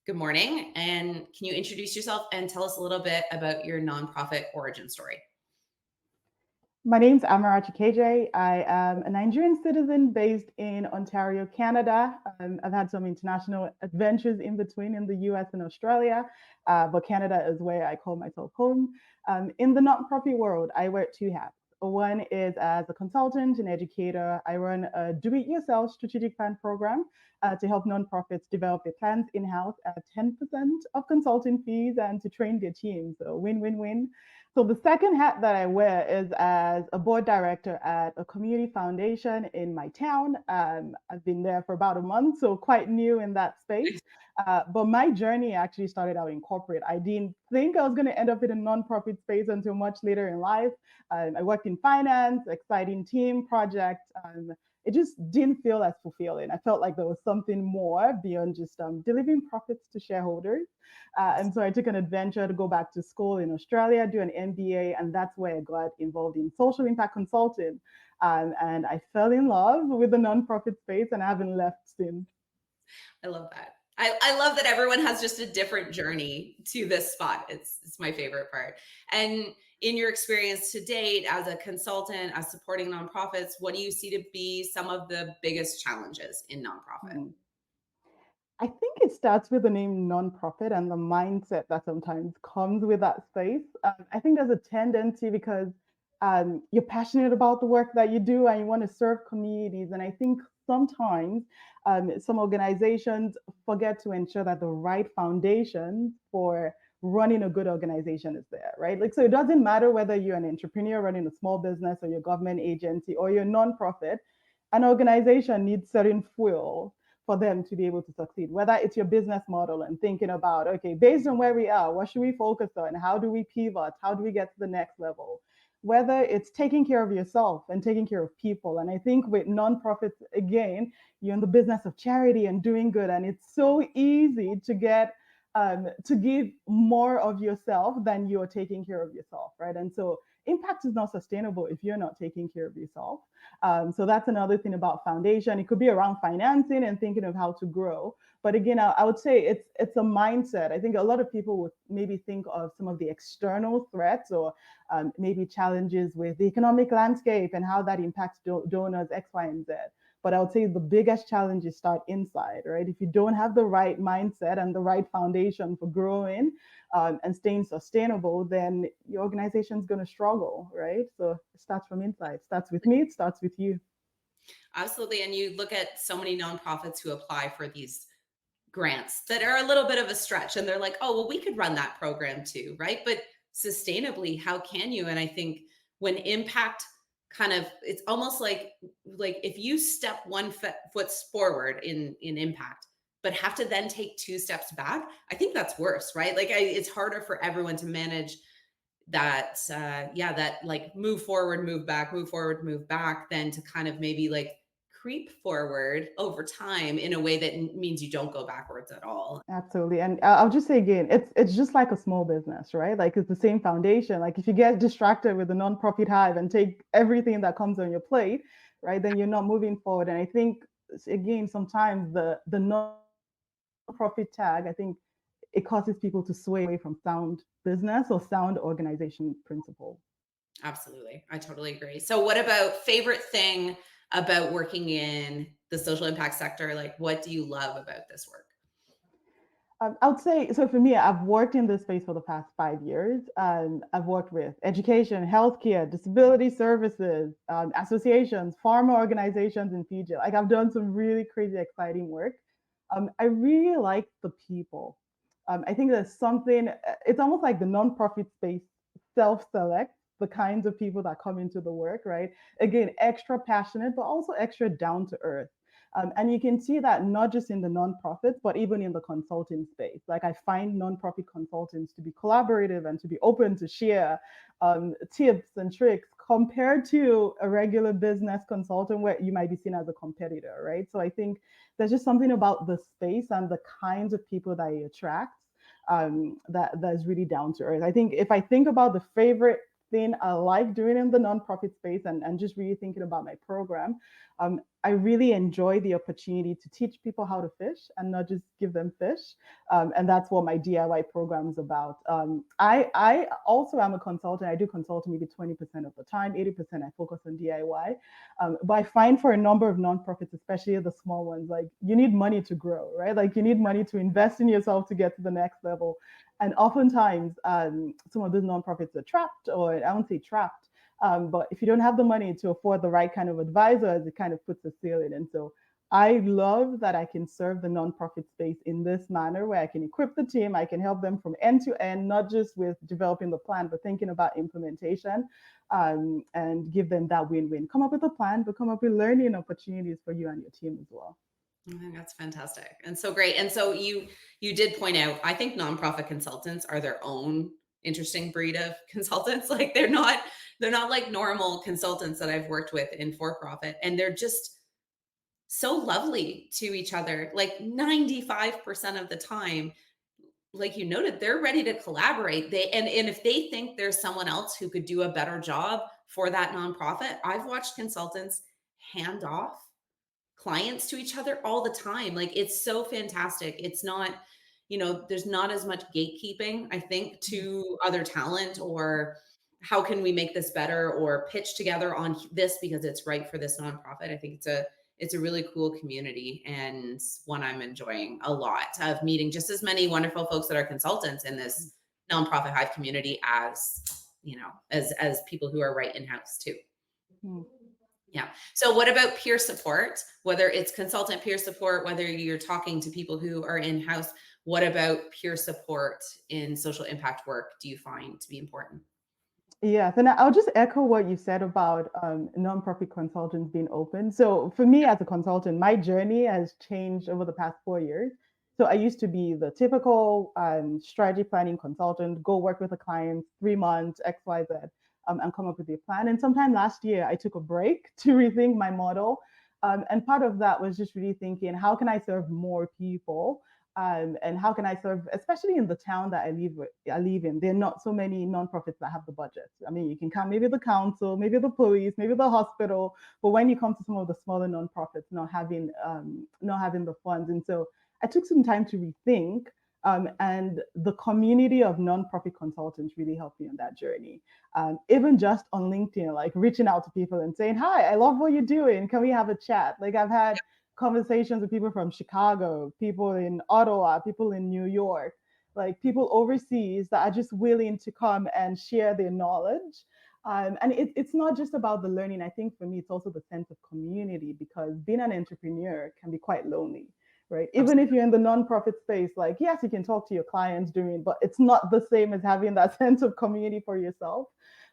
Good morning. And can you introduce yourself and tell us a little bit about your nonprofit origin story? My name's Amarachi Kejeh. I am a Nigerian citizen based in Ontario, Canada. I've had some international adventures in between in the US and Australia, but Canada is where I call myself home. In the nonprofit world, I wear two hats. One is as a consultant and educator. I run a do-it-yourself strategic plan program to help nonprofits develop their plans in-house at 10% of consulting fees and to train their teams. So win-win-win. So the second hat that I wear is as a board director at a community foundation in my town. I've been there for about a month, so quite new in that space. But my journey actually started out in corporate. I didn't think I was going to end up in a nonprofit space until much later in life. I worked in finance, exciting team project. It just didn't feel as fulfilling. I felt like there was something more beyond just delivering profits to shareholders. And so I took an adventure to go back to school in Australia, do an MBA, and that's where I got involved in social impact consulting. And I fell in love with the nonprofit space and I haven't left since. I love that. I love that everyone has just a different journey to this spot. It's my favorite part. And in your experience to date as a consultant, as supporting nonprofits, what do you see to be some of the biggest challenges in nonprofit? Hmm. I think it starts with the name nonprofit and the mindset that sometimes comes with that space. I think there's a tendency because you're passionate about the work that you do and you want to serve communities. And I think sometimes some organizations forget to ensure that the right foundation for running a good organization is there, right? Like, so it doesn't matter whether you're an entrepreneur running a small business or your government agency or your nonprofit, an organization needs certain fuel for them to be able to succeed, whether it's your business model and thinking about, okay, based on where we are, what should we focus on? How do we pivot? How do we get to the next level? Whether it's taking care of yourself and taking care of people. And I think with nonprofits, again, you're in the business of charity and doing good. And it's so easy to give more of yourself than you're taking care of yourself, right? And so impact is not sustainable if you're not taking care of yourself. So that's another thing about foundation. It could be around financing and thinking of how to grow. But again, I would say it's a mindset. I think a lot of people would maybe think of some of the external threats or maybe challenges with the economic landscape and how that impacts donors X, Y, and Z. But I would say the biggest challenges start inside, right? If you don't have the right mindset and the right foundation for growing and staying sustainable, then your organization is going to struggle, right? So it starts from inside. It starts with me. It starts with you. Absolutely. And you look at so many nonprofits who apply for these grants that are a little bit of a stretch and they're like, oh, well, we could run that program too, right? But sustainably, how can you? And I think when impact kind of, it's almost like if you step one foot forward in impact, but have to then take two steps back, I think that's worse, right? It's harder for everyone to manage that yeah, that like move forward, move back, move forward, move back, then to kind of maybe like creep forward over time in a way that means you don't go backwards at all. Absolutely. And I'll just say again, it's just like a small business, right? Like it's the same foundation. Like if you get distracted with the nonprofit hive and take everything that comes on your plate, right, then you're not moving forward. And I think again, sometimes the nonprofit tag, I think it causes people to sway away from sound business or sound organization principle. Absolutely. I totally agree. So what about favorite thing about working in the social impact sector? Like what do you love about this work? I would say, so for me, I've worked in this space for the past 5 years. I've worked with education, healthcare, disability services, associations, pharma organizations in Fiji. Like I've done some really crazy, exciting work. I really like the people. I think there's something, it's almost like the nonprofit space self-selects the kinds of people that come into the work, right? Again, extra passionate, but also extra down to earth. And you can see that not just in the nonprofits, but even in the consulting space. Like I find nonprofit consultants to be collaborative and to be open to share tips and tricks compared to a regular business consultant where you might be seen as a competitor, right? So I think there's just something about the space and the kinds of people that it attracts that is really down to earth. I think if I think about the favorite thing I like doing in the nonprofit space and just really thinking about my program, I really enjoy the opportunity to teach people how to fish and not just give them fish. And that's what my DIY program is about. I also am a consultant. I do consulting maybe 20% of the time, 80% I focus on DIY. But I find for a number of nonprofits, especially the small ones, like you need money to grow, right? Like you need money to invest in yourself to get to the next level. And oftentimes, some of those nonprofits are trapped, or I won't say trapped, but if you don't have the money to afford the right kind of advisors, it kind of puts a ceiling. And so I love that I can serve the nonprofit space in this manner where I can equip the team, I can help them from end to end, not just with developing the plan, but thinking about implementation, and give them that win-win. Come up with a plan, but come up with learning opportunities for you and your team as well. I think that's fantastic and so great. And so you did point out, I think nonprofit consultants are their own interesting breed of consultants. Like they're not like normal consultants that I've worked with in for profit, and they're just so lovely to each other. Like 95% of the time, like you noted, they're ready to collaborate. And if they think there's someone else who could do a better job for that nonprofit, I've watched consultants hand off clients to each other all the time. Like it's so fantastic. It's not, there's not as much gatekeeping, I think, to other talent, or how can we make this better or pitch together on this because it's right for this nonprofit. I think it's a really cool community, and one I'm enjoying a lot, of meeting just as many wonderful folks that are consultants in this nonprofit Hive community as, as people who are right in-house too. Mhm. Yeah. So what about peer support? Whether it's consultant peer support, whether you're talking to people who are in-house, what about peer support in social impact work do you find to be important? Yes, and I'll just echo what you said about nonprofit consultants being open. So for me as a consultant, my journey has changed over the past 4 years. So I used to be the typical strategy planning consultant, go work with a client 3 months, X, Y, Z, and come up with a plan. And sometime last year, I took a break to rethink my model. And part of that was just really thinking, how can I serve more people? And how can I serve, especially in the town that I live in. There are not so many nonprofits that have the budget. I mean, you can count maybe the council, maybe the police, maybe the hospital, but when you come to some of the smaller nonprofits, not having the funds. And so I took some time to rethink. And the community of nonprofit consultants really helped me on that journey. Even just on LinkedIn, like reaching out to people and saying, "Hi, I love what you're doing. Can we have a chat?" Like I've had conversations with people from Chicago, people in Ottawa, people in New York, like people overseas that are just willing to come and share their knowledge. And it's not just about the learning. I think for me, it's also the sense of community, because being an entrepreneur can be quite lonely, right? Even if you're in the nonprofit space, like, yes, you can talk to your clients doing, but it's not the same as having that sense of community for yourself.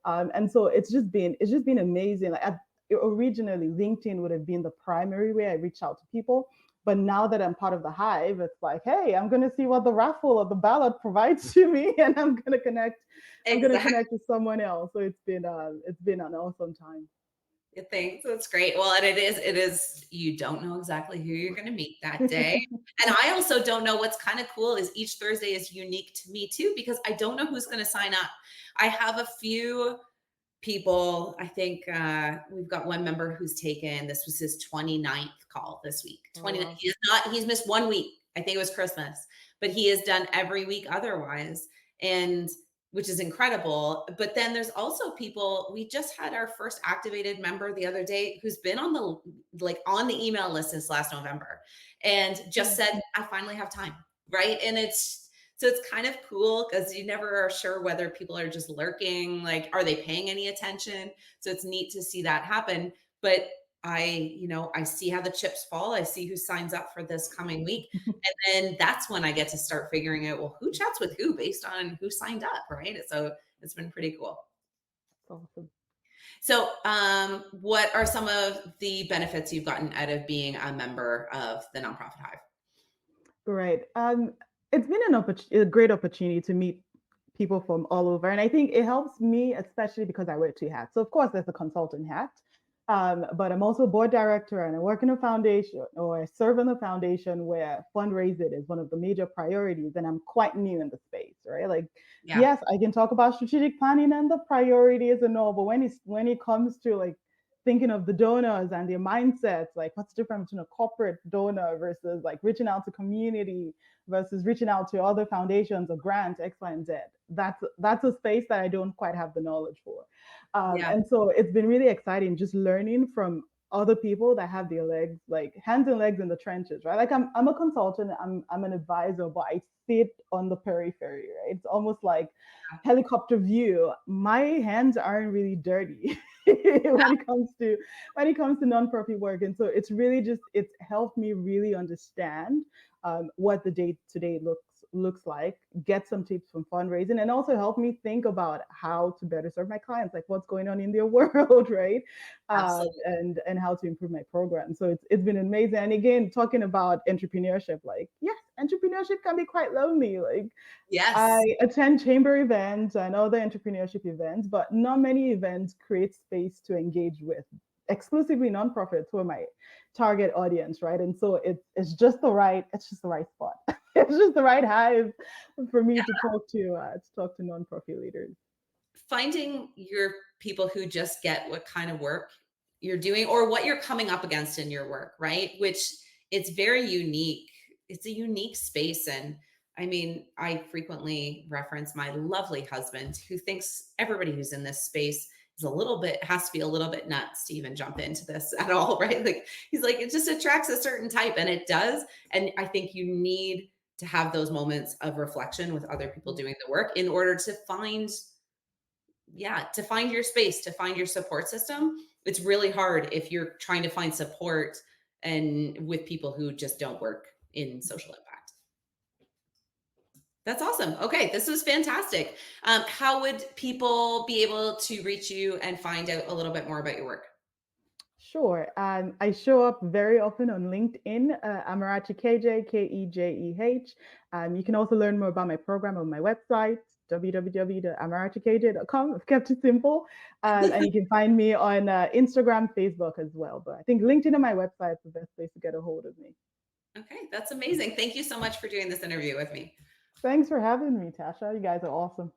And so it's just been amazing. Like originally, LinkedIn would have been the primary way I reach out to people. But now that I'm part of the Hive, it's like, hey, I'm going to see what the raffle or the ballot provides to me, and I'm going to connect. I'm going to Exactly. connect with someone else. So it's been an awesome time. Thanks. That's great. Well, and it is, you don't know exactly who you're going to meet that day. And I also don't know, what's kind of cool is each Thursday is unique to me too, because I don't know who's going to sign up. I have a few people. I think we've got one member who's taken, this was his 29th call this week. Oh, 20, wow. he's missed 1 week. I think it was Christmas, but he has done every week otherwise. And which is incredible. But then there's also people, we just had our first activated member the other day who's been on the email list since last November, and just said, I finally have time. Right. And it's kind of cool because you never are sure whether people are just lurking, like, are they paying any attention? So it's neat to see that happen. But I see how the chips fall. I see who signs up for this coming week. And then that's when I get to start figuring out, well, who chats with who based on who signed up, right? So it's been pretty cool. Awesome. So, what are some of the benefits you've gotten out of being a member of the nonprofit Hive? Right. It's been a great opportunity to meet people from all over. And I think it helps me, especially because I wear two hats. So, of course, there's the consultant hat, but I'm also a board director, and I work in a foundation, or I serve in a foundation where fundraising is one of the major priorities. And I'm quite new in the space, right? Like, Yeah. yes, I can talk about strategic planning and the priorities and all, but when it comes to like thinking of the donors and their mindsets, like what's the difference between a corporate donor versus like reaching out to community versus reaching out to other foundations or grants, X, Y, and Z. That's a space that I don't quite have the knowledge for. Yeah. And so it's been really exciting just learning from other people that have their legs, like hands and legs in the trenches, right? Like I'm a consultant, I'm an advisor, but I sit on the periphery, right? It's almost like helicopter view. My hands aren't really dirty when it comes to nonprofit work. And so it's helped me really understand what the day to day looks like, get some tips from fundraising, and also help me think about how to better serve my clients, like what's going on in their world, right? Absolutely. And how to improve my program. So it's been amazing. And again, talking about entrepreneurship, like yes, entrepreneurship can be quite lonely. Like I Yes. attend chamber events and other entrepreneurship events, but not many events create space to engage with exclusively nonprofits who are my target audience, right? And so it's just the right spot. It's just the right hive for me to talk to nonprofit leaders. Finding your people who just get what kind of work you're doing or what you're coming up against in your work, right? Which it's very unique. It's a unique space. And I mean, I frequently reference my lovely husband who thinks everybody who's in this space is a little bit, has to be a little bit nuts to even jump into this at all, right? Like he's like, it just attracts a certain type and it does. And I think you need to have those moments of reflection with other people doing the work in order to find, yeah, to find your space, to find your support system. It's really hard if you're trying to find support and with people who just don't work in social impact. That's awesome. Okay, this was fantastic. How would people be able to reach you and find out a little bit more about your work? Sure. I show up very often on LinkedIn, Amarachi Kejeh, Kejeh. You can also learn more about my program on my website, www.amarachikejeh.com. I've kept it simple. And you can find me on Instagram, Facebook as well. But I think LinkedIn and my website is the best place to get a hold of me. Okay, that's amazing. Thank you so much for doing this interview with me. Thanks for having me, Tasha. You guys are awesome.